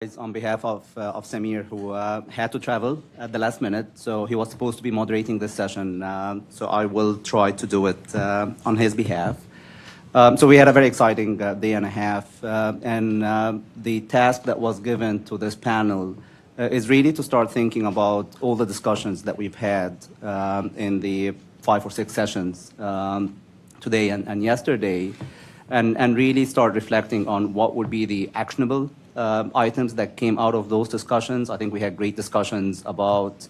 On behalf of Samir, who had to travel at the last minute, so he was supposed to be moderating this session, so I will try to do it on his behalf. So we had a very exciting day and a half, and the task that was given to this panel is really to start thinking about all the discussions that we've had in the 5 or 6 sessions today and yesterday, and really start reflecting on what would be the actionable items that came out of those discussions. I think we had great discussions about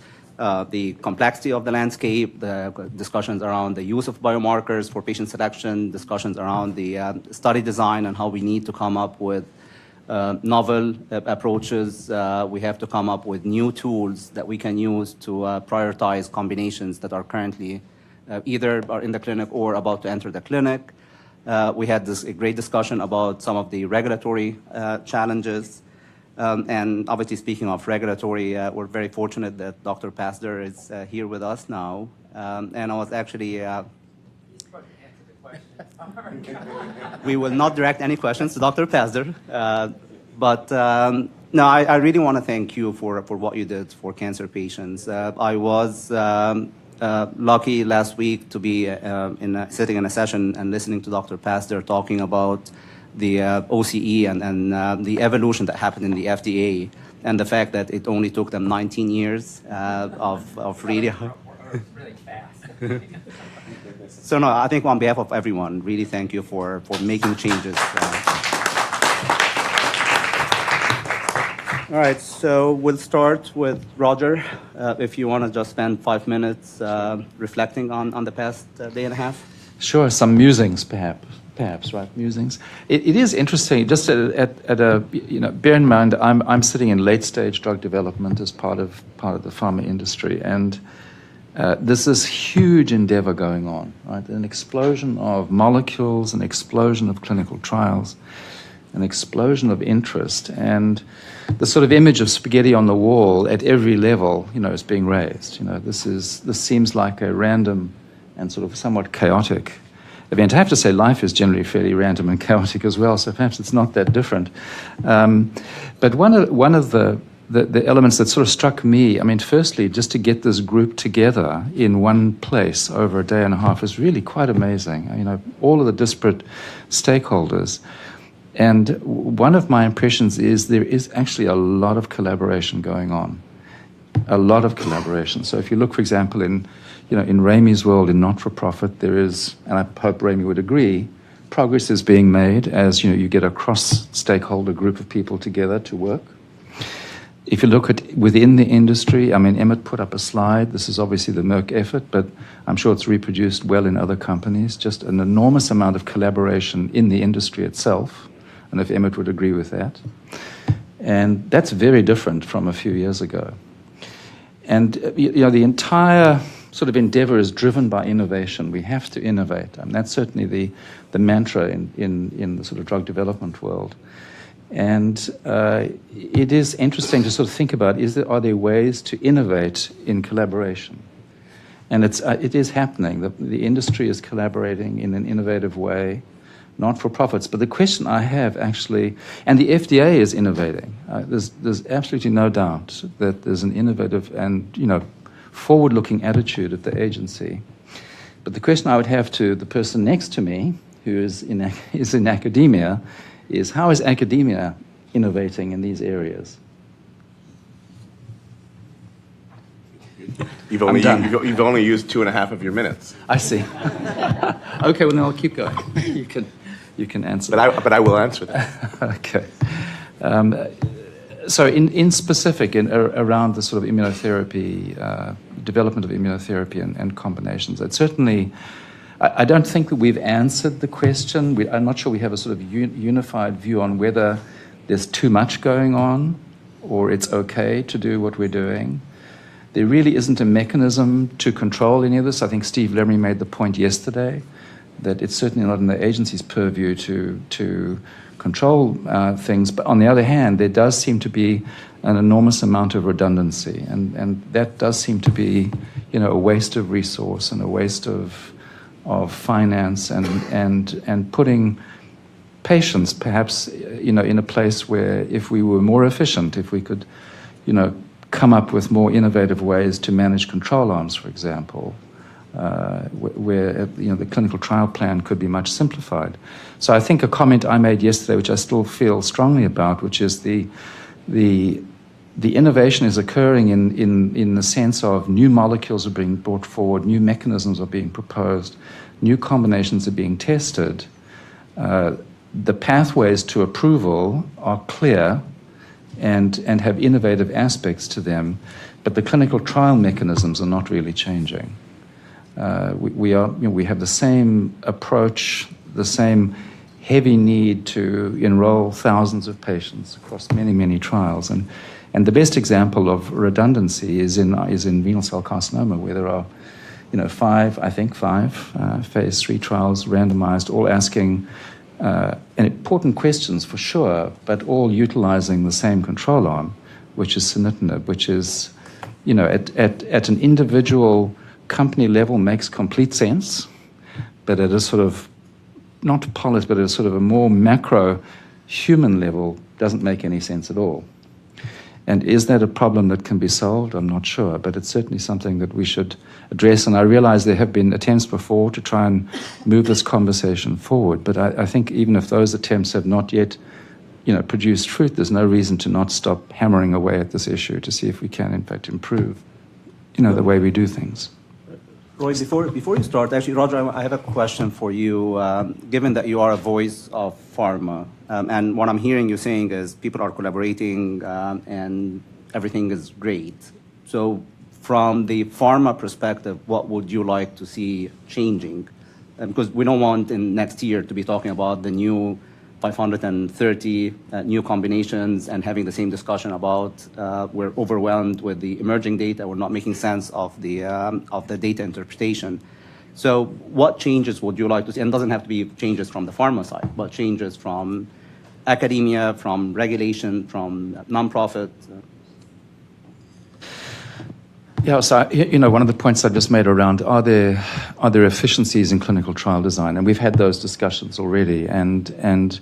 the complexity of the landscape, the discussions around the use of biomarkers for patient selection, discussions around the study design and how we need to come up with novel approaches. We have to come up with new tools that we can use to prioritize combinations that are currently either are in the clinic or about to enter the clinic. We had a great discussion about some of the regulatory challenges. And obviously, speaking of regulatory, we're very fortunate that Dr. Pasder is here with us now. And I was actually... we will not direct any questions to Dr. Pasder. No, I really want to thank you for what you did for cancer patients. I was... lucky last week to be sitting in a session and listening to Dr. Pasder talking about the OCE and the evolution that happened in the FDA and the fact that it only took them 19 years of really... really fast. So no, I think on behalf of everyone, really thank you for making changes. All right, so we'll start with Roger. If you want to just spend 5 minutes reflecting on the past day and a half. Sure, some musings, perhaps, right? Musings. It is interesting. Just at a bear in mind, I'm sitting in late stage drug development as part of the pharma industry, and there's this huge endeavor going on, right? An explosion of molecules, an explosion of clinical trials, an explosion of interest, and the sort of image of spaghetti on the wall at every level, is being raised. This seems like a random and sort of somewhat chaotic event. I have to say, life is generally fairly random and chaotic as well, so perhaps it's not that different. But one of the elements that sort of struck me, firstly, just to get this group together in one place over a day and a half is really quite amazing. All of the disparate stakeholders. And one of my impressions is there is actually a lot of collaboration going on, a lot of collaboration. So if you look, for example, in Ramy's world, in not-for-profit, there is, and I hope Ramy would agree, progress is being made as you get a cross-stakeholder group of people together to work. If you look at within the industry, Emmett put up a slide. This is obviously the Merck effort, but I'm sure it's reproduced well in other companies. Just an enormous amount of collaboration in the industry itself. And if Emmett would agree with that. And that's very different from a few years ago. And the entire sort of endeavor is driven by innovation. We have to innovate. That's certainly the mantra in the sort of drug development world. And it is interesting to sort of think about, are there ways to innovate in collaboration? And it is happening. The industry is collaborating in an innovative way. Not-for-profits. But the question I have actually, and the FDA is innovating. There's absolutely no doubt that there's an innovative and forward-looking attitude at the agency. But the question I would have to the person next to me, who is in academia, is how is academia innovating in these areas? You've only used 2.5 of your minutes. I see. Okay, well, then I'll keep going. You can answer. But I will answer that. Okay. So in specific, around the sort of immunotherapy, development of immunotherapy and combinations, it certainly, I don't think that we've answered the question. I'm not sure we have a sort of unified view on whether there's too much going on or it's okay to do what we're doing. There really isn't a mechanism to control any of this. I think Steve Lemry made the point yesterday that it's certainly not in the agency's purview to control things. But on the other hand, there does seem to be an enormous amount of redundancy. And that does seem to be, a waste of resource and a waste of finance and putting patients, perhaps, in a place where if we were more efficient, if we could, come up with more innovative ways to manage control arms, for example, where the clinical trial plan could be much simplified. So I think a comment I made yesterday, which I still feel strongly about, which is the innovation is occurring in the sense of new molecules are being brought forward, new mechanisms are being proposed, new combinations are being tested. The pathways to approval are clear and have innovative aspects to them, but the clinical trial mechanisms are not really changing. We have the same approach, the same heavy need to enroll thousands of patients across many, many trials. And the best example of redundancy is in renal cell carcinoma, where there are, five phase 3 trials randomized, all asking important questions for sure, but all utilizing the same control arm, which is sunitinib, which is, at an individual company level makes complete sense, but at a sort of, not polished, but at a sort of a more macro human level doesn't make any sense at all. And is that a problem that can be solved? I'm not sure, but it's certainly something that we should address. And I realize there have been attempts before to try and move this conversation forward, but I think even if those attempts have not yet, produced fruit, there's no reason to not stop hammering away at this issue to see if we can, in fact, improve, the way we do things. Roy, before you start, actually, Roger, I have a question for you. Given that you are a voice of pharma, and what I'm hearing you saying is people are collaborating and everything is great. So from the pharma perspective, what would you like to see changing? Because we don't want in next year to be talking about the new 530 new combinations and having the same discussion about we're overwhelmed with the emerging data, we're not making sense of the data interpretation. So what changes would you like to see? And it doesn't have to be changes from the pharma side, but changes from academia, from regulation, from nonprofit. Yeah, so one of the points I just made around are there efficiencies in clinical trial design, and we've had those discussions already, and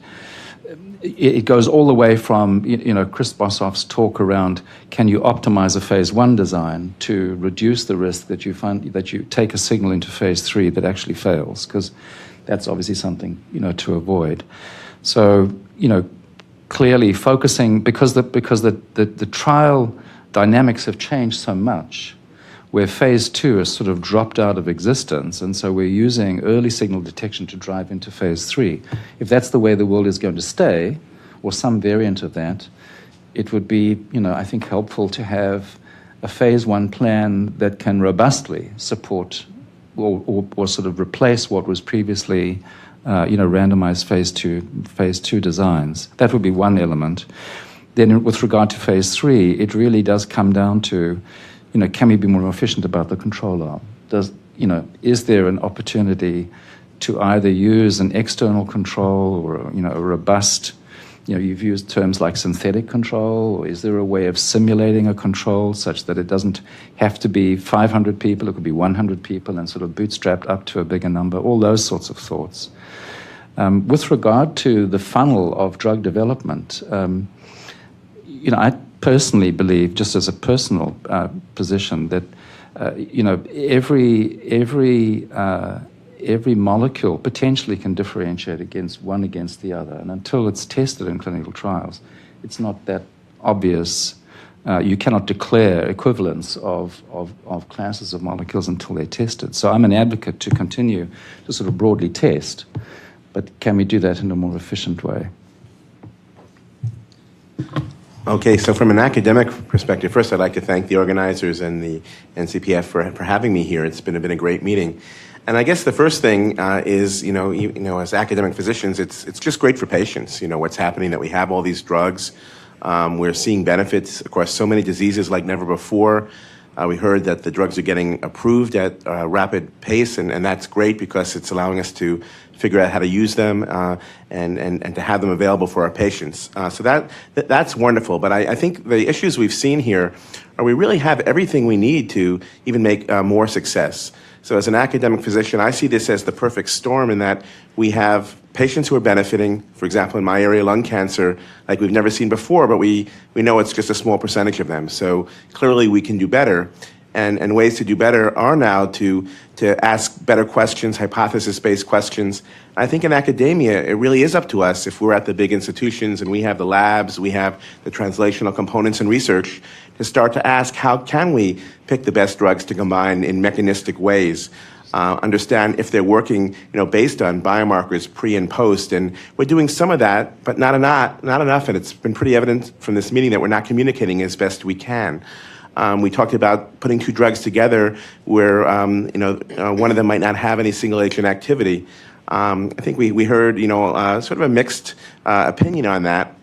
it goes all the way from Chris Boshoff's talk around can you optimize a phase 1 design to reduce the risk that you find that you take a signal into phase 3 that actually fails, because that's obviously something to avoid. So clearly focusing because the trial dynamics have changed so much, where phase 2 has sort of dropped out of existence, and so we're using early signal detection to drive into phase 3. If that's the way the world is going to stay, or some variant of that, it would be, I think, helpful to have a phase 1 plan that can robustly support or sort of replace what was previously, randomized phase 2 designs. That would be one element. Then with regard to phase 3, it really does come down to, can we be more efficient about the control arm? Is there an opportunity to either use an external control or, a robust, you've used terms like synthetic control, or is there a way of simulating a control such that it doesn't have to be 500 people, it could be 100 people and sort of bootstrapped up to a bigger number, all those sorts of thoughts. With regard to the funnel of drug development, I personally believe, just as a personal position, that every molecule potentially can differentiate against the other, and until it's tested in clinical trials, it's not that obvious. You cannot declare equivalence of classes of molecules until they're tested. So I'm an advocate to continue to sort of broadly test, but can we do that in a more efficient way? Okay, so from an academic perspective, first I'd like to thank the organizers and the NCPF for having me here. It's been a great meeting. And I guess the first thing is, as academic physicians, it's just great for patients, what's happening, that we have all these drugs. We're seeing benefits across so many diseases like never before. We heard that the drugs are getting approved at a rapid pace, and that's great because it's allowing us to figure out how to use them and to have them available for our patients. So that's wonderful. But I think the issues we've seen here are we really have everything we need to even make more success. So as an academic physician, I see this as the perfect storm in that we have patients who are benefiting, for example, in my area, lung cancer, like we've never seen before, but we know it's just a small percentage of them. So clearly we can do better. And ways to do better are now to ask better questions, hypothesis-based questions. I think in academia, it really is up to us if we're at the big institutions and we have the labs, we have the translational components and research, to start to ask how can we pick the best drugs to combine in mechanistic ways. Understand if they're working, based on biomarkers pre and post, and we're doing some of that, but not enough. And it's been pretty evident from this meeting that we're not communicating as best we can. We talked about putting two drugs together where one of them might not have any single agent activity. I think we heard sort of a mixed opinion on that.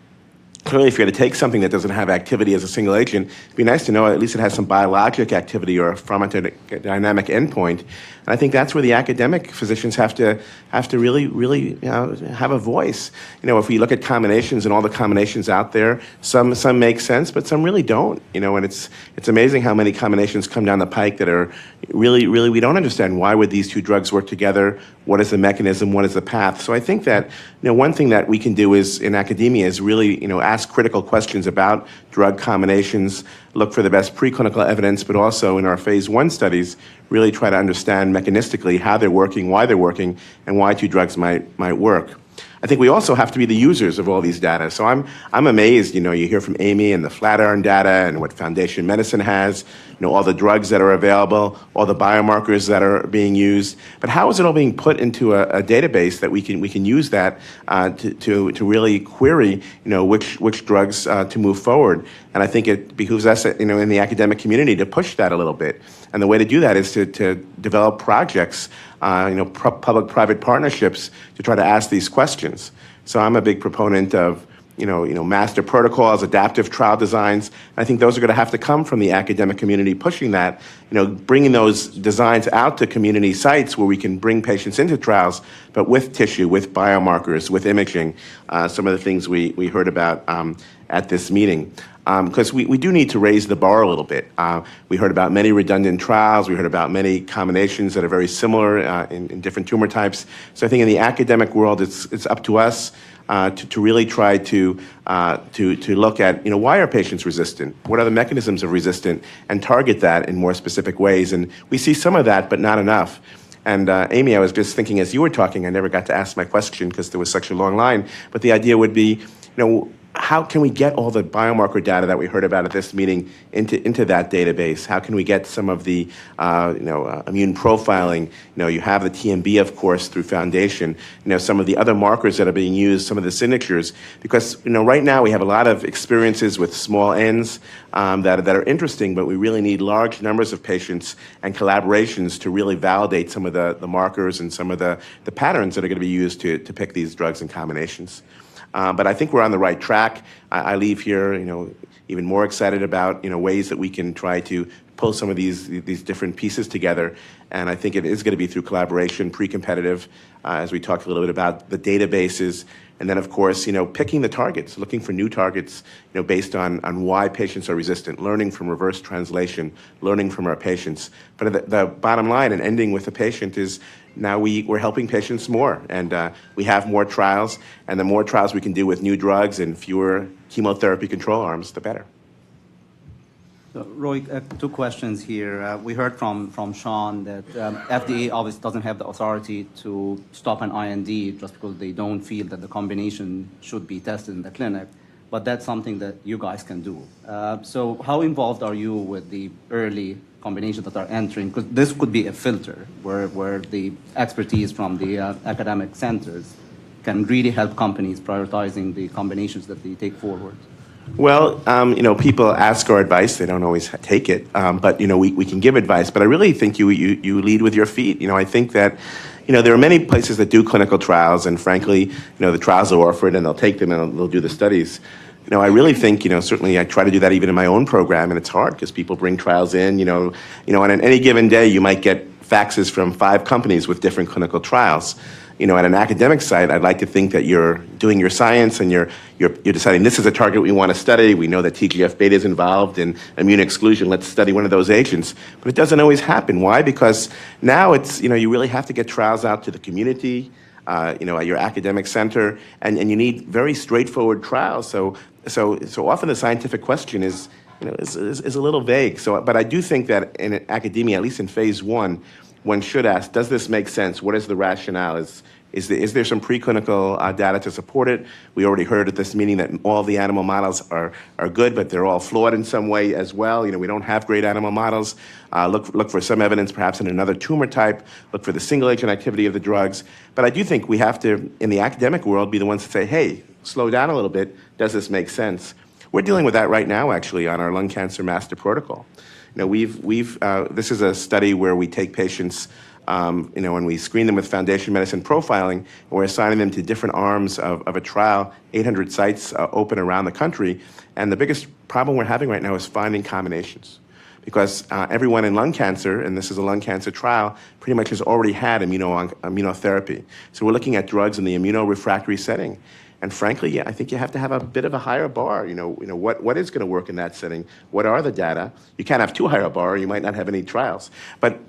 Clearly, if you're going to take something that doesn't have activity as a single agent, it'd be nice to know at least it has some biologic activity or a pharmacodynamic endpoint. And I think that's where the academic physicians have to really have a voice. If we look at combinations and all the combinations out there, some make sense, but some really don't. And it's amazing how many combinations come down the pike that are really we don't understand why would these two drugs work together. What is the mechanism? What is the path? So I think that one thing that we can do is in academia is really ask critical questions about drug combinations, look for the best preclinical evidence, but also in our phase 1 studies, really try to understand mechanistically how they're working, why they're working, and why two drugs might work. I think we also have to be the users of all these data. So I'm amazed, you hear from Amy and the Flatiron data and what Foundation Medicine has, all the drugs that are available, all the biomarkers that are being used. But how is it all being put into a database that we can use that to really query, which drugs to move forward? And I think it behooves us, in the academic community to push that a little bit. And the way to do that is to develop projects, public-private partnerships to try to ask these questions. So I'm a big proponent of, master protocols, adaptive trial designs. I think those are going to have to come from the academic community pushing that, bringing those designs out to community sites where we can bring patients into trials, but with tissue, with biomarkers, with imaging, some of the things we heard about at this meeting. Because we do need to raise the bar a little bit. We heard about many redundant trials. We heard about many combinations that are very similar in different tumor types. So I think in the academic world, it's up to us to really try to look at, why are patients resistant? What are the mechanisms of resistance? And target that in more specific ways. And we see some of that, but not enough. And Amy, I was just thinking as you were talking, I never got to ask my question because there was such a long line. But the idea would be, how can we get all the biomarker data that we heard about at this meeting into that database? How can we get some of the immune profiling? You have the TMB, of course, through Foundation. Some of the other markers that are being used, some of the signatures. Because right now we have a lot of experiences with small n's that are interesting, but we really need large numbers of patients and collaborations to really validate some of the markers and some of the patterns that are going to be used to pick these drugs and combinations. But I think we're on the right track. I leave here, even more excited about, ways that we can try to pull some of these different pieces together. And I think it is going to be through collaboration, pre-competitive, as we talked a little bit about the databases. And then, of course, picking the targets, looking for new targets, based on why patients are resistant, learning from reverse translation, learning from our patients. But the bottom line, and ending with the patient, is now we're helping patients more. And we have more trials. And the more trials we can do with new drugs and fewer chemotherapy control arms, the better. So, Roy, 2 questions here. We heard from Sean that FDA obviously doesn't have the authority to stop an IND just because they don't feel that the combination should be tested in the clinic, but that's something that you guys can do. So how involved are you with the early combinations that are entering? Because this could be a filter where the expertise from the academic centers can really help companies prioritizing the combinations that they take forward. Well, people ask our advice. They don't always take it, but we can give advice. But I really think you lead with your feet. I think that there are many places that do clinical trials, and frankly, the trials are offered, and they'll take them and they'll do the studies. I really think, certainly I try to do that even in my own program, and it's hard because people bring trials in. On any given day, you might get faxes from 5 companies with different clinical trials. At an academic site, I'd like to think that you're doing your science and you're deciding this is a target we want to study. We know that TGF-beta is involved in immune exclusion. Let's study one of those agents. But it doesn't always happen. Why? Because now it's, you really have to get trials out to the community. at your academic center, and you need very straightforward trials. So often the scientific question is a little vague. But I do think that in academia, at least in phase one should ask, does this make sense? What is the rationale? Is there some preclinical data to support it? We already heard at this meeting that all the animal models are good, but they're all flawed in some way as well. We don't have great animal models. Look for some evidence perhaps in another tumor type. Look for the single agent activity of the drugs. But I do think we have to, in the academic world, be the ones to say, hey, slow down a little bit. Does this make sense? We're dealing with that right now, actually, on our lung cancer master protocol. This is a study where we take patients, and we screen them with foundation medicine profiling, and we're assigning them to different arms of a trial, 800 sites open around the country. And the biggest problem we're having right now is finding combinations. Because everyone in lung cancer, and this is a lung cancer trial, pretty much has already had immunotherapy. So we're looking at drugs in the immunorefractory setting. And frankly, I think you have to have a bit of a higher bar. What is going to work in that setting? What are the data? You can't have too high a bar, or you might not have any trials. But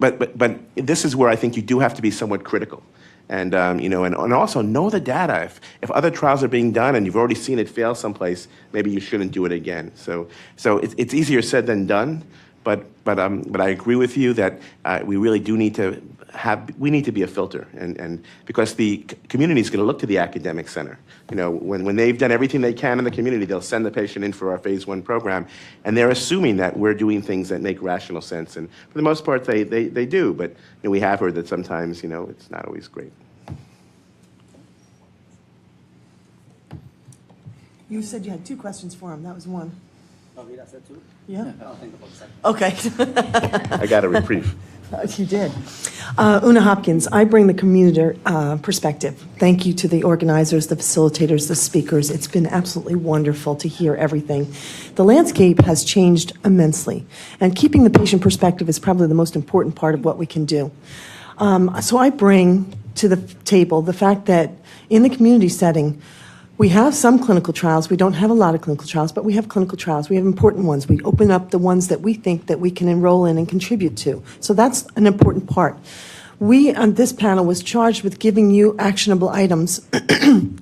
this is where I think you do have to be somewhat critical, and also know the data. If other trials are being done and you've already seen it fail someplace, maybe you shouldn't do it again. So it's easier said than done. But I agree with you that we really do need to be a filter, and because the community is going to look to the academic center. When they've done everything they can in the community, they'll send the patient in for our phase one program, and they're assuming that we're doing things that make rational sense. And for the most part, they do. But we have heard that sometimes it's not always great. You said you had two questions for him. That was one. Oh, Rita said two? Yeah. I'll think about the second. Okay. I got a reprieve. You did. Una Hopkins, I bring the community perspective. Thank you to the organizers, the facilitators, the speakers. It's been absolutely wonderful to hear everything. The landscape has changed immensely, and keeping the patient perspective is probably the most important part of what we can do. So I bring to the table the fact that in the community setting, we have some clinical trials. We don't have a lot of clinical trials, but we have clinical trials. We have important ones. We open up the ones that we think that we can enroll in and contribute to. So that's an important part. We, on this panel, was charged with giving you actionable items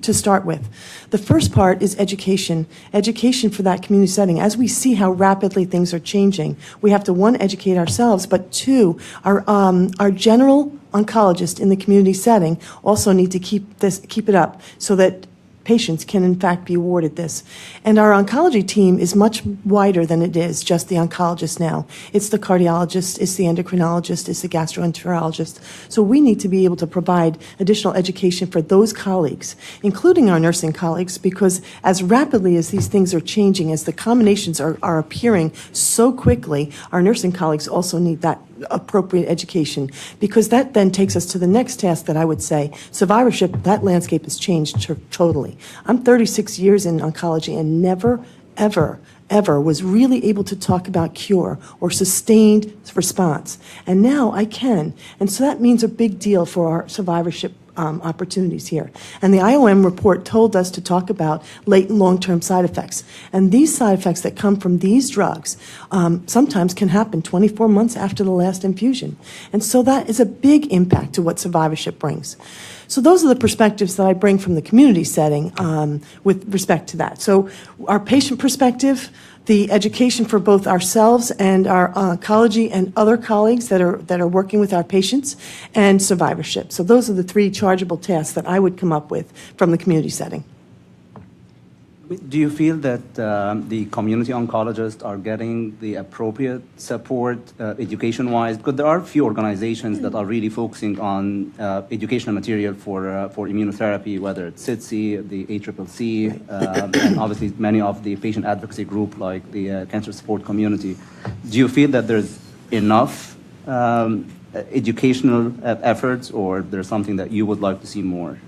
to start with. The first part is education for that community setting. As we see how rapidly things are changing, we have to, one, educate ourselves, but two, our general oncologist in the community setting also need to keep it up so that patients can in fact be awarded this. And our oncology team is much wider than it is just the oncologist now. It's the cardiologist, it's the endocrinologist, it's the gastroenterologist. So we need to be able to provide additional education for those colleagues, including our nursing colleagues, because as rapidly as these things are changing, as the combinations are appearing so quickly, our nursing colleagues also need that appropriate education, because that then takes us to the next task that I would say, survivorship, that landscape has changed totally. I'm 36 years in oncology and never, ever was really able to talk about cure or sustained response. And now I can. And so that means a big deal for our survivorship opportunities here. And the IOM report told us to talk about late and long-term side effects. And these side effects that come from these drugs sometimes can happen 24 months after the last infusion. And so that is a big impact to what survivorship brings. So those are the perspectives that I bring from the community setting with respect to that. So our patient perspective, the education for both ourselves and our oncology and other colleagues that are working with our patients, and survivorship. So those are the three chargeable tasks that I would come up with from the community setting. Do you feel that the community oncologists are getting the appropriate support education-wise? Because there are a few organizations that are really focusing on educational material for immunotherapy, whether it's SITC, the ACCC, and obviously many of the patient advocacy group like the Cancer Support Community. Do you feel that there's enough educational efforts, or there's something that you would like to see more?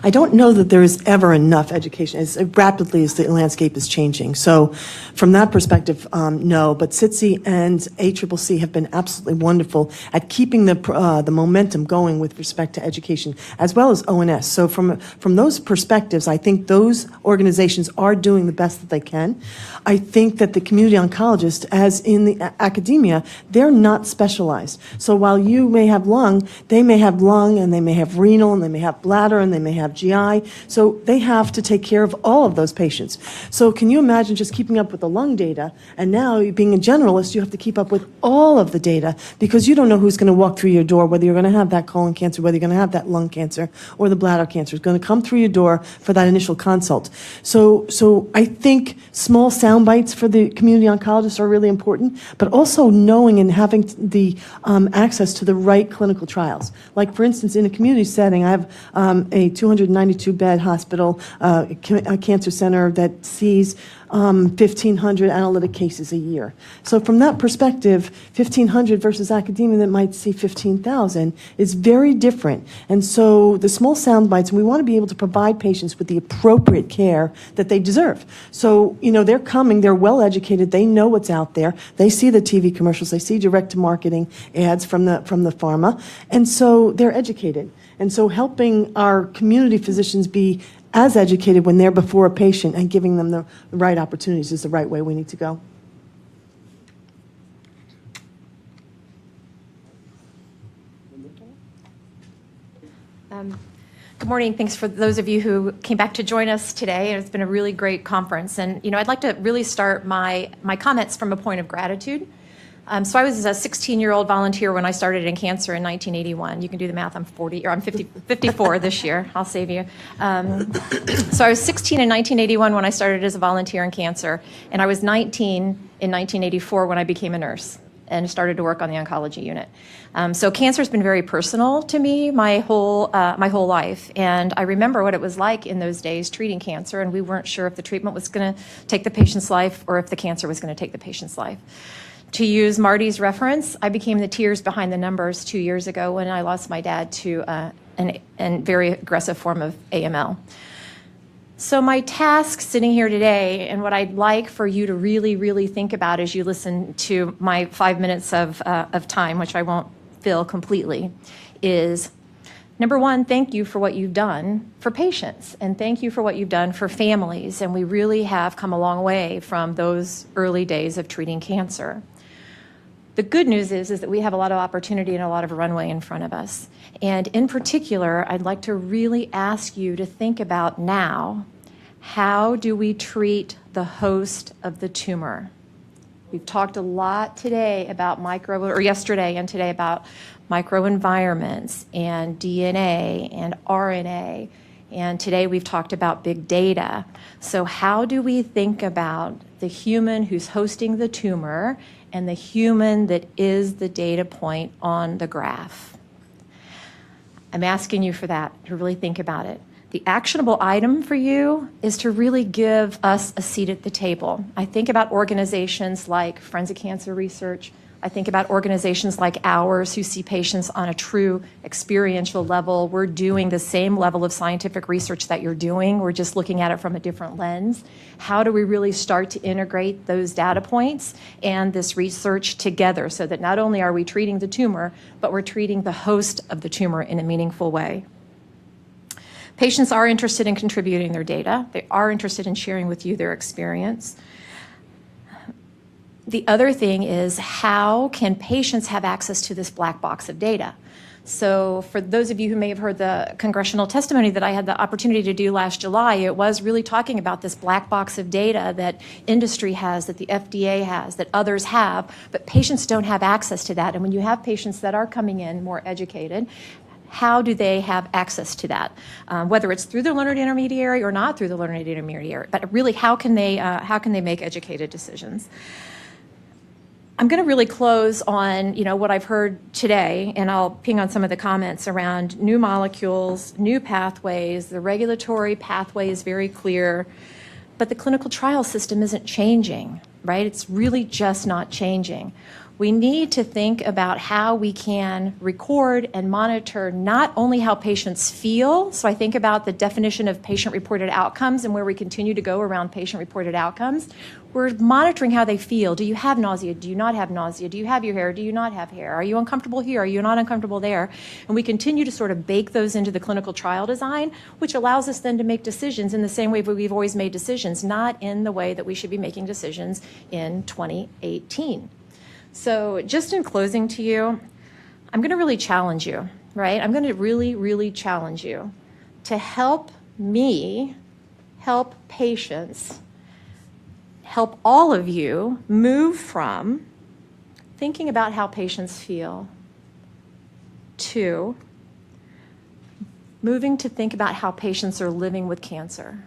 I don't know that there is ever enough education as rapidly as the landscape is changing. So from that perspective, no. But SITC and ACCC have been absolutely wonderful at keeping the momentum going with respect to education, as well as ONS. So from those perspectives, I think those organizations are doing the best that they can. I think that the community oncologists, as in the academia, they're not specialized. So while you may have lung, they may have lung, and they may have renal, and they may have bladder, and they may have GI. So they have to take care of all of those patients. So can you imagine just keeping up with the lung data, and now being a generalist, you have to keep up with all of the data, because you don't know who's going to walk through your door, whether you're going to have that colon cancer, whether you're going to have that lung cancer, or the bladder cancer is going to come through your door for that initial consult. So I think small sound bites for the community oncologists are really important, but also knowing and having the access to the right clinical trials. Like, for instance, in a community setting, I have a 292-bed hospital, a cancer center that sees 1,500 analytic cases a year. So from that perspective, 1,500 versus academia that might see 15,000 is very different. And so the small sound bites, and we want to be able to provide patients with the appropriate care that they deserve. So, they're coming, they're well educated, they know what's out there, they see the TV commercials, they see direct-to-marketing ads from the pharma, and so they're educated. And so helping our community physicians be as educated when they're before a patient and giving them the right opportunities is the right way we need to go. Good morning. Thanks for those of you who came back to join us today. It's been a really great conference. And, I'd like to really start my comments from a point of gratitude. So I was a 16-year-old volunteer when I started in cancer in 1981. You can do the math. I'm 54 this year. I'll save you. So I was 16 in 1981 when I started as a volunteer in cancer, and I was 19 in 1984 when I became a nurse and started to work on the oncology unit. So cancer has been very personal to me my whole life, and I remember what it was like in those days treating cancer, and we weren't sure if the treatment was going to take the patient's life or if the cancer was going to take the patient's life. To use Marty's reference, I became the tears behind the numbers 2 years ago when I lost my dad to a very aggressive form of AML. So my task sitting here today, and what I'd like for you to really, really think about as you listen to my 5 minutes of time, which I won't fill completely, is, number one, thank you for what you've done for patients, and thank you for what you've done for families, and we really have come a long way from those early days of treating cancer. The good news is that we have a lot of opportunity and a lot of runway in front of us. And in particular, I'd like to really ask you to think about now, how do we treat the host of the tumor? We've talked a lot today about yesterday and today about microenvironments and DNA and RNA. And today we've talked about big data. So how do we think about the human who's hosting the tumor and the human that is the data point on the graph? I'm asking you for that, to really think about it. The actionable item for you is to really give us a seat at the table. I think about organizations like Friends of Cancer Research. I think about organizations like ours who see patients on a true experiential level. We're doing the same level of scientific research that you're doing. We're just looking at it from a different lens. How do we really start to integrate those data points and this research together so that not only are we treating the tumor, but we're treating the host of the tumor in a meaningful way? Patients are interested in contributing their data. They are interested in sharing with you their experience. The other thing is, how can patients have access to this black box of data? So for those of you who may have heard the congressional testimony that I had the opportunity to do last July, it was really talking about this black box of data that industry has, that the FDA has, that others have, but patients don't have access to that. And when you have patients that are coming in more educated, how do they have access to that? Whether it's through the learned intermediary or not through the learned intermediary, but really how can they make educated decisions? I'm going to really close on what I've heard today, and I'll ping on some of the comments around new molecules, new pathways. The regulatory pathway is very clear, but the clinical trial system isn't changing, right? It's really just not changing. We need to think about how we can record and monitor not only how patients feel, so I think about the definition of patient-reported outcomes and where we continue to go around patient-reported outcomes. We're monitoring how they feel. Do you have nausea? Do you not have nausea? Do you have your hair? Do you not have hair? Are you uncomfortable here? Are you not uncomfortable there? And we continue to sort of bake those into the clinical trial design, which allows us then to make decisions in the same way we've always made decisions, not in the way that we should be making decisions in 2018. So just in closing to you, I'm going to really challenge you, right? I'm going to really, really challenge you to help me help patients, help all of you move from thinking about how patients feel to moving to think about how patients are living with cancer.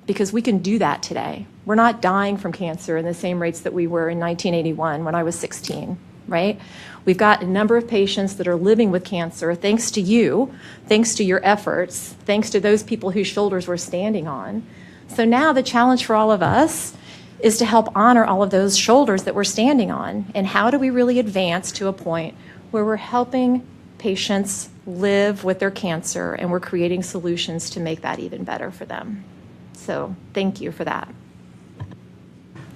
Because we can do that today. We're not dying from cancer in the same rates that we were in 1981 when I was 16, right? We've got a number of patients that are living with cancer thanks to you, thanks to your efforts, thanks to those people whose shoulders we're standing on. So now the challenge for all of us is to help honor all of those shoulders that we're standing on. And how do we really advance to a point where we're helping patients live with their cancer and we're creating solutions to make that even better for them? So thank you for that.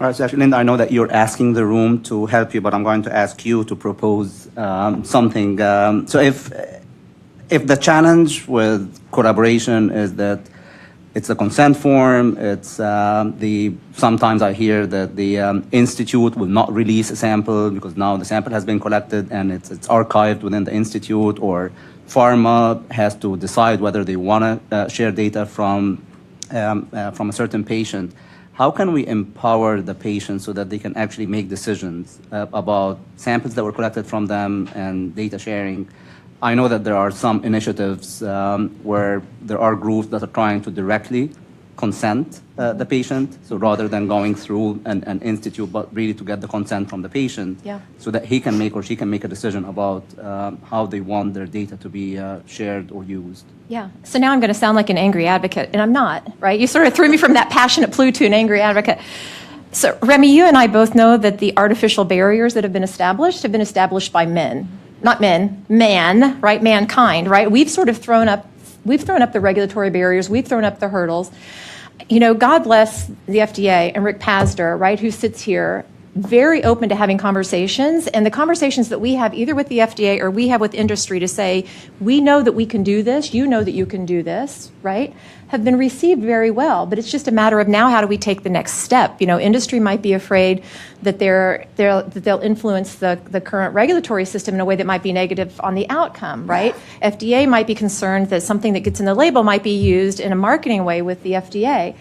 All right, so actually, Linda, I know that you're asking the room to help you, but I'm going to ask you to propose something. So if the challenge with collaboration is that it's a consent form, it's sometimes I hear that the institute will not release a sample because now the sample has been collected and it's archived within the institute, or pharma has to decide whether they want to share data from a certain patient. How can we empower the patient so that they can actually make decisions about samples that were collected from them and data sharing? I know that there are some initiatives where there are groups that are trying to directly consent the patient, so rather than going through an institute, but really to get the consent from the patient, so that he can make or she can make a decision about how they want their data to be shared or used. Yeah. So now I'm going to sound like an angry advocate, and I'm not, right? You sort of threw me from that passionate plea to an angry advocate. So, Ramy, you and I both know that the artificial barriers that have been established by men. Not men, man, right? Mankind, right? We've sort of thrown up the regulatory barriers. We've thrown up the hurdles. You know, God bless the FDA and Rick Pazder, right, who sits here, very open to having conversations, and the conversations that we have either with the FDA or we have with industry to say, we know that we can do this, you know that you can do this, right, have been received very well. But it's just a matter of now, how do we take the next step? You know, industry might be afraid that they'll influence the current regulatory system in a way that might be negative on the outcome, right? FDA might be concerned that something that gets in the label might be used in a marketing way with the FDA.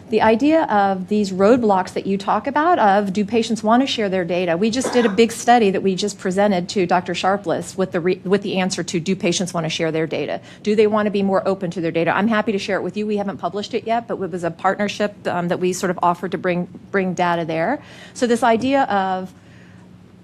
The idea of these roadblocks that you talk about of, do patients want to share their data? We just did a big study that we just presented to Dr. Sharpless with the answer to, do patients want to share their data? Do they want to be more open to their data? I'm happy to share it with you. We haven't published it yet, but it was a partnership that we sort of offered to bring data there. So this idea of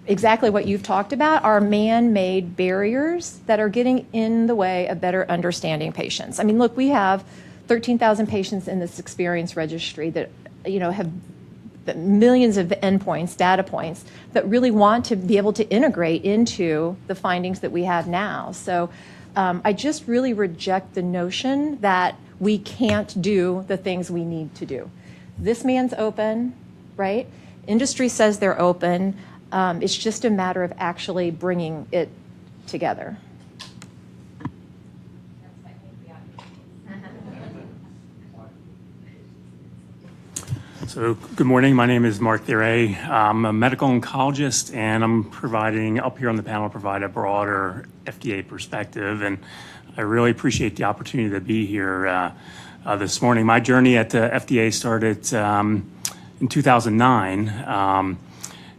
exactly what you've talked about are man-made barriers that are getting in the way of better understanding patients. I mean, look, we have 13,000 patients in this experience registry that, you know, have millions of endpoints, data points, that really want to be able to integrate into the findings that we have now. So I just really reject the notion that we can't do the things we need to do. This man's open, right? Industry says they're open. It's just a matter of actually bringing it together. So, good morning. My name is Marc Theoret. I'm a medical oncologist, and I'm up here on the panel, provide a broader FDA perspective. And I really appreciate the opportunity to be here this morning. My journey at the FDA started in 2009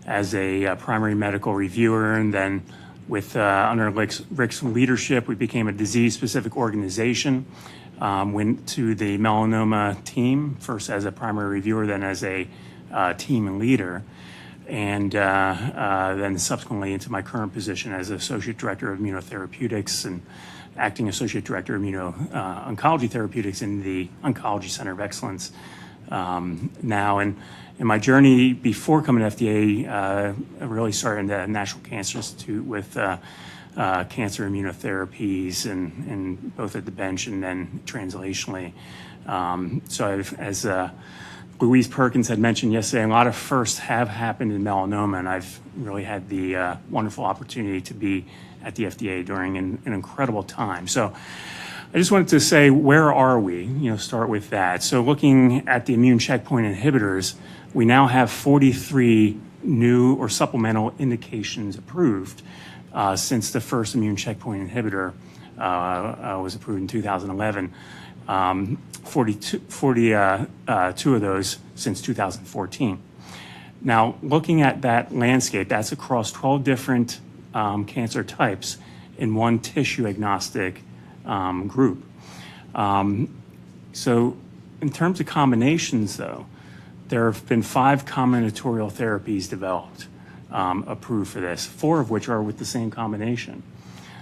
as a primary medical reviewer, and then under Rick's leadership, we became a disease-specific organization. Went to the melanoma team, first as a primary reviewer, then as a team leader, and then subsequently into my current position as Associate Director of Immunotherapeutics and Acting Associate Director of Oncology Therapeutics in the Oncology Center of Excellence now. And my journey before coming to FDA, I really started in the National Cancer Institute with cancer immunotherapies and both at the bench and then translationally. So as Louise Perkins had mentioned yesterday, a lot of firsts have happened in melanoma, and I've really had the wonderful opportunity to be at the FDA during an incredible time. So I just wanted to say, where are we? Start with that. So looking at the immune checkpoint inhibitors, we now have 43 new or supplemental indications approved since the first immune checkpoint inhibitor was approved in 2011. 42 of those since 2014. Now, looking at that landscape, that's across 12 different cancer types in one tissue agnostic group. So in terms of combinations, though, there have been 5 combinatorial therapies developed, approved for this, 4 of which are with the same combination.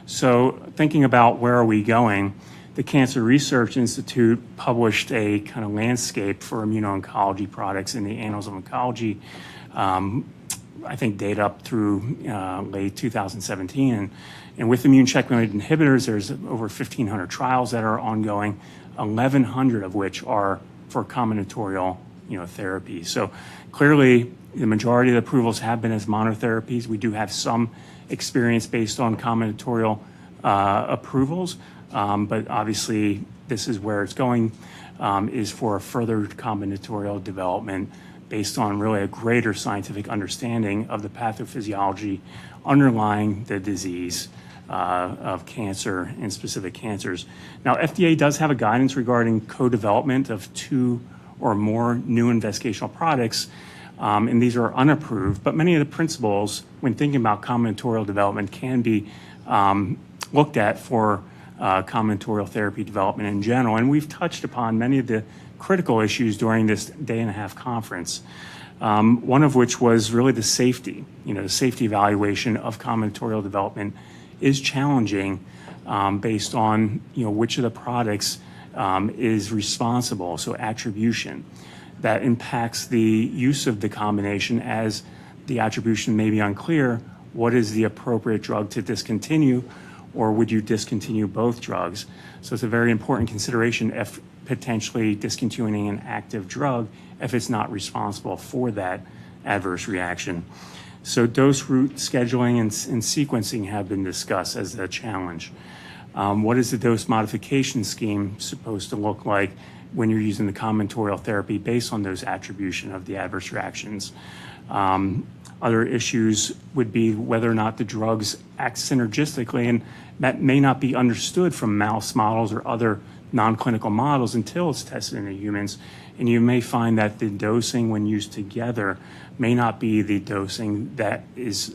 So thinking about where are we going, the Cancer Research Institute published a kind of landscape for immuno-oncology products in the Annals of Oncology, I think data up through late 2017. And with immune checkpoint inhibitors, there's over 1,500 trials that are ongoing, 1,100 of which are for combinatorial therapy. So clearly, the majority of the approvals have been as monotherapies. We do have some experience based on combinatorial approvals, but obviously this is where it's going, is for a further combinatorial development based on really a greater scientific understanding of the pathophysiology underlying the disease of cancer and specific cancers. Now, FDA does have a guidance regarding co-development of 2 or more new investigational products, and these are unapproved, but many of the principles when thinking about combinatorial development can be looked at for combinatorial therapy development in general. And we've touched upon many of the critical issues during this day-and-a-half conference, one of which was really the safety. The safety evaluation of combinatorial development is challenging based on which of the products is responsible, so attribution. That impacts the use of the combination as the attribution may be unclear. What is the appropriate drug to discontinue, or would you discontinue both drugs? So it's a very important consideration if potentially discontinuing an active drug if it's not responsible for that adverse reaction. So dose route scheduling and sequencing have been discussed as a challenge. What is the dose modification scheme supposed to look like when you're using the combinatorial therapy based on those attribution of the adverse reactions? Other issues would be whether or not the drugs act synergistically, and that may not be understood from mouse models or other non-clinical models until it's tested in humans. And you may find that the dosing when used together may not be the dosing that is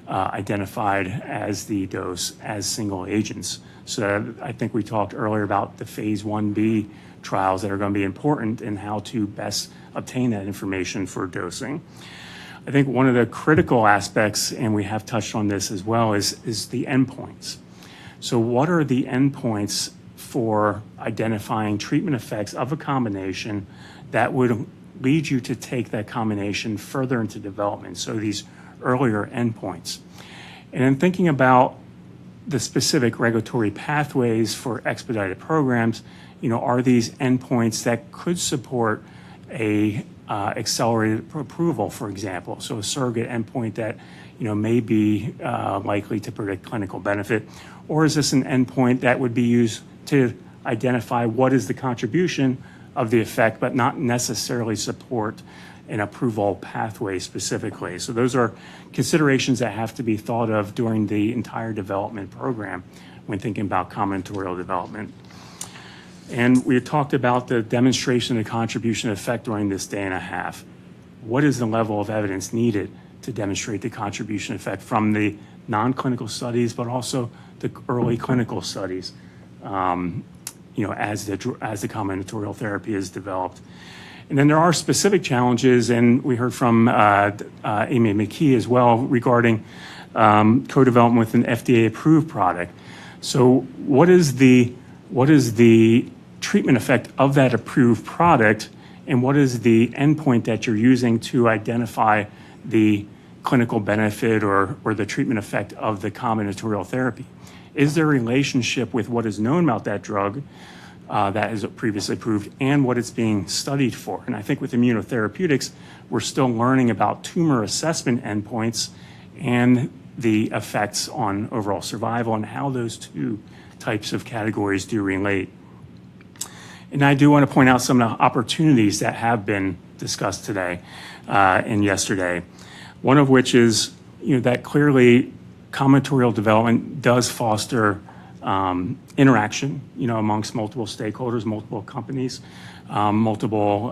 identified as the dose as single agents. So I think we talked earlier about the phase 1B trials that are going to be important in how to best obtain that information for dosing. I think one of the critical aspects, and we have touched on this as well, is the endpoints. So what are the endpoints for identifying treatment effects of a combination that would lead you to take that combination further into development? So these earlier endpoints. And then thinking about the specific regulatory pathways for expedited programs, are these endpoints that could support a accelerated approval, for example? So a surrogate endpoint that may be likely to predict clinical benefit, or is this an endpoint that would be used to identify what is the contribution of the effect, but not necessarily support an approval pathway specifically? So those are considerations that have to be thought of during the entire development program when thinking about combinatorial development. And we had talked about the demonstration of the contribution effect during this day and a half. What is the level of evidence needed to demonstrate the contribution effect from the non-clinical studies, but also the early clinical studies, as the combinatorial therapy is developed? And then there are specific challenges, and we heard from Amy McKee as well regarding co-development with an FDA-approved product. So what is the treatment effect of that approved product and what is the endpoint that you're using to identify the clinical benefit or the treatment effect of the combinatorial therapy? Is there a relationship with what is known about that drug that is previously approved and what it's being studied for? And I think with immunotherapeutics, we're still learning about tumor assessment endpoints and the effects on overall survival and how those two types of categories do relate. And I do want to point out some of the opportunities that have been discussed today and yesterday. One of which is, that clearly combinatorial development does foster interaction, amongst multiple stakeholders, multiple companies, multiple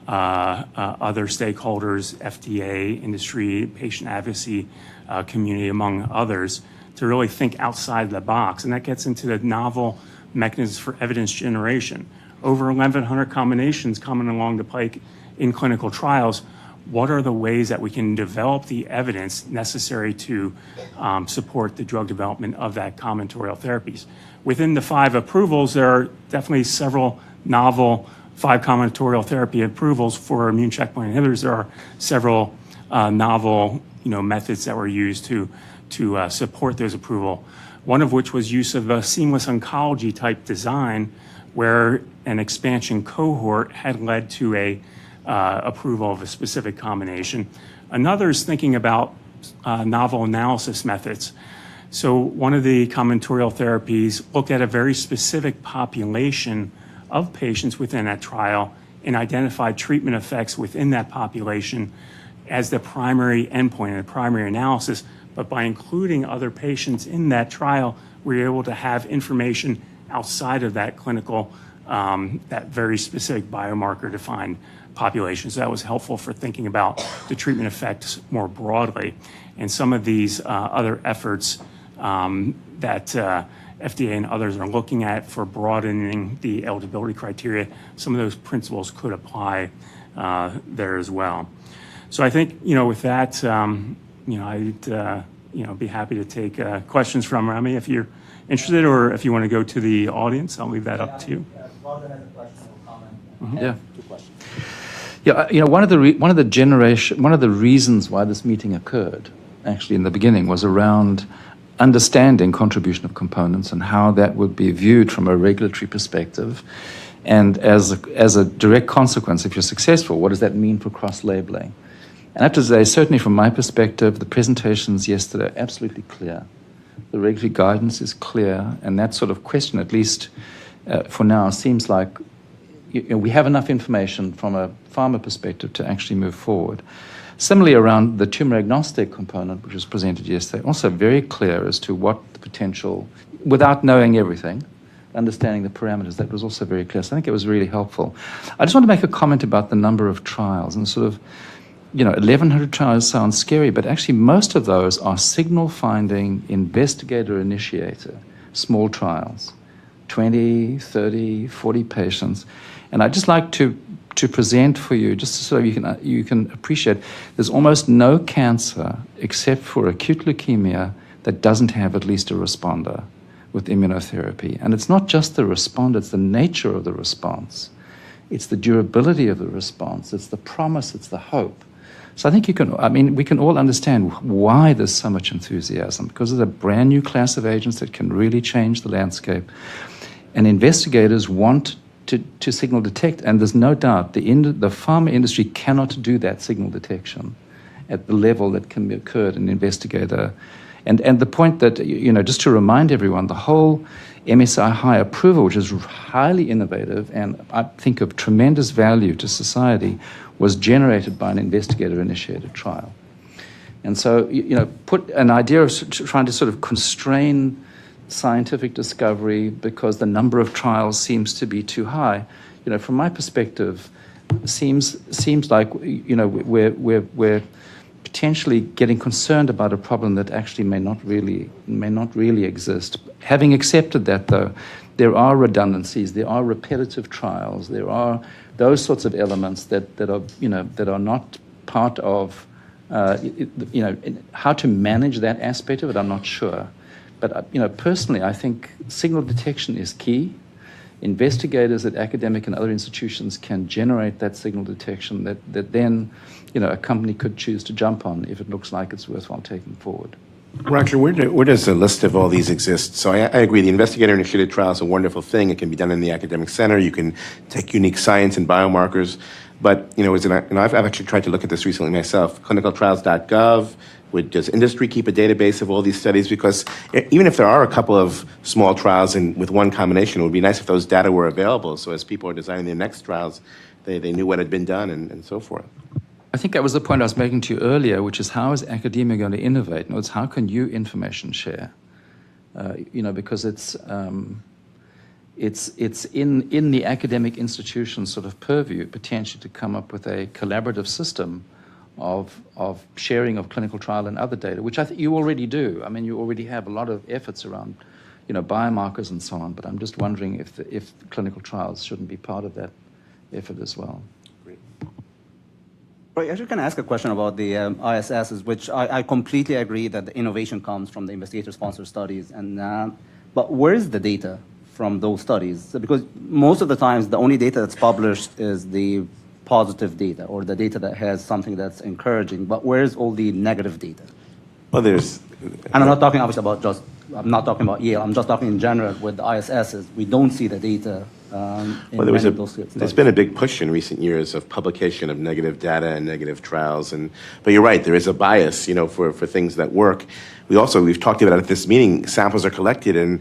other stakeholders, FDA, industry, patient advocacy community, among others, to really think outside the box. And that gets into the novel mechanisms for evidence generation. Over 1,100 combinations coming along the pike in clinical trials. What are the ways that we can develop the evidence necessary to support the drug development of that combinatorial therapies? Within the 5 approvals, there are definitely several novel 5 combinatorial therapy approvals for immune checkpoint inhibitors. There are several novel methods that were used to support those approval. One of which was use of a seamless oncology type design where an expansion cohort had led to a approval of a specific combination. Another is thinking about novel analysis methods. So one of the combinatorial therapies looked at a very specific population of patients within that trial and identified treatment effects within that population as the primary endpoint and the primary analysis. But by including other patients in that trial, we were able to have information outside of that clinical, that very specific biomarker-defined population. So that was helpful for thinking about the treatment effects more broadly. And some of these other efforts that FDA and others are looking at for broadening the eligibility criteria, some of those principles could apply there as well. So I think, with that, I'd be happy to take questions from Ramy if you're interested, or if you want to go to the audience, I'll leave that up to you. Robert has a question or comment. Yeah. 2 questions. Yeah, one of the reasons why this meeting occurred, actually in the beginning, was around understanding contribution of components and how that would be viewed from a regulatory perspective. And as a direct consequence, if you're successful, what does that mean for cross-labeling? And I have to say, certainly from my perspective, the presentations yesterday are absolutely clear. The regulatory guidance is clear, and that sort of question, at least for now, seems like we have enough information from a pharma perspective to actually move forward. Similarly, around the tumor-agnostic component, which was presented yesterday, also very clear as to what the potential, without knowing everything, understanding the parameters, that was also very clear. So I think it was really helpful. I just want to make a comment about the number of trials, and sort of, 1,100 trials sounds scary, but actually most of those are signal-finding, investigator-initiated, small trials, 20, 30, 40 patients. And I'd just like to present for you, just so you can appreciate, there's almost no cancer except for acute leukemia that doesn't have at least a responder with immunotherapy. And it's not just the responder, it's the nature of the response. It's the durability of the response. It's the promise, it's the hope. So I think we can all understand why there's so much enthusiasm, because there's a brand new class of agents that can really change the landscape. And investigators want to signal detect, and there's no doubt the pharma industry cannot do that signal detection at the level that can be occurred in investigator. And the point that, just to remind everyone, the whole MSI high approval, which is highly innovative and I think of tremendous value to society, was generated by an investigator-initiated trial. And so, put an idea of trying to sort of constrain scientific discovery because the number of trials seems to be too high, from my perspective, seems like we're potentially getting concerned about a problem that actually may not really exist. Having accepted that, though, there are redundancies, there are repetitive trials, there are those sorts of elements that are not part of how to manage that aspect of it. I'm not sure. But personally, I think signal detection is key investigators at academic and other institutions can generate that signal detection that then, a company could choose to jump on if it looks like it's worthwhile taking forward. Roger, where does the list of all these exist? So I agree, the investigator-initiated trial is a wonderful thing. It can be done in the academic center. You can take unique science and biomarkers. But, I've actually tried to look at this recently myself. Clinicaltrials.gov, does industry keep a database of all these studies? Because even if there are a couple of small trials with one combination, it would be nice if those data were available. So as people are designing their next trials, they knew what had been done and so forth. I think that was the point I was making to you earlier, which is how is academia going to innovate? No, it's how can you information share? Because it's in the academic institution's sort of purview potentially to come up with a collaborative system of sharing of clinical trial and other data, which I think you already do. I mean, you already have a lot of efforts around, biomarkers and so on. But I'm just wondering if clinical trials shouldn't be part of that effort as well. Right, I actually can ask a question about the ISSs, which I completely agree that the innovation comes from the investigator-sponsored studies. But where is the data from those studies? Because most of the times, the only data that's published is the positive data or the data that has something that's encouraging. But where's all the negative data? Well, And I'm not talking obviously I'm not talking about Yale. I'm just talking in general with the ISSs. We don't see the data. There's been a big push in recent years of publication of negative data and negative trials, but you're right, there is a bias, for things that work. We've talked about it at this meeting. Samples are collected, and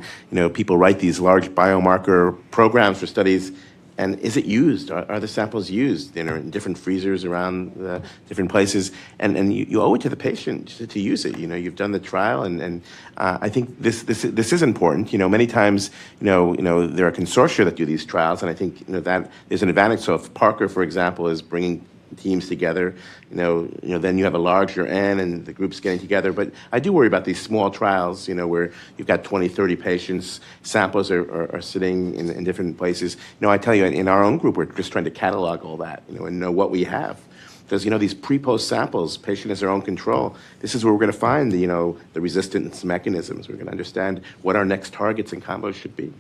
people write these large biomarker programs for studies. And is it used? Are the samples used in different freezers around the different places? And you owe it to the patient to use it. You've done the trial, and I think this is important. Many times, there are consortia that do these trials, and I think that there's an advantage. So if Parker, for example, is bringing teams together, then you have a larger N and the groups getting together. But I do worry about these small trials, where you've got 20, 30 patients, samples are sitting in different places. I tell you, in our own group, we're just trying to catalog all that, and know what we have. Because, these pre-post samples, patient has their own control. This is where we're going to find the resistance mechanisms. We're going to understand what our next targets and combos should be.